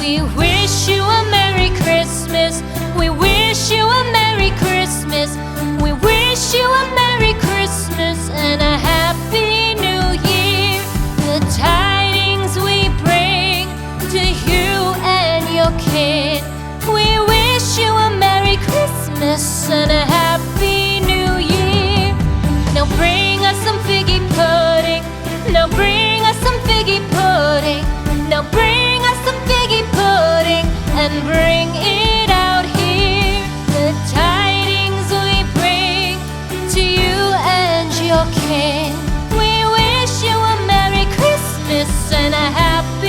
We wish you a Merry Christmas. We wish you a Merry Christmas. We wish you a Merry Christmas and a Happy New Year. The tidings we bring to you and your kid. We wish you a Merry Christmas and a Happy New Year. Now bring us some figgy pudding. Now bring us some figgy pudding. Now bring us some figgy pudding and bring it out here. The tidings we bring to you and your king. We wish you a Merry Christmas and a Happy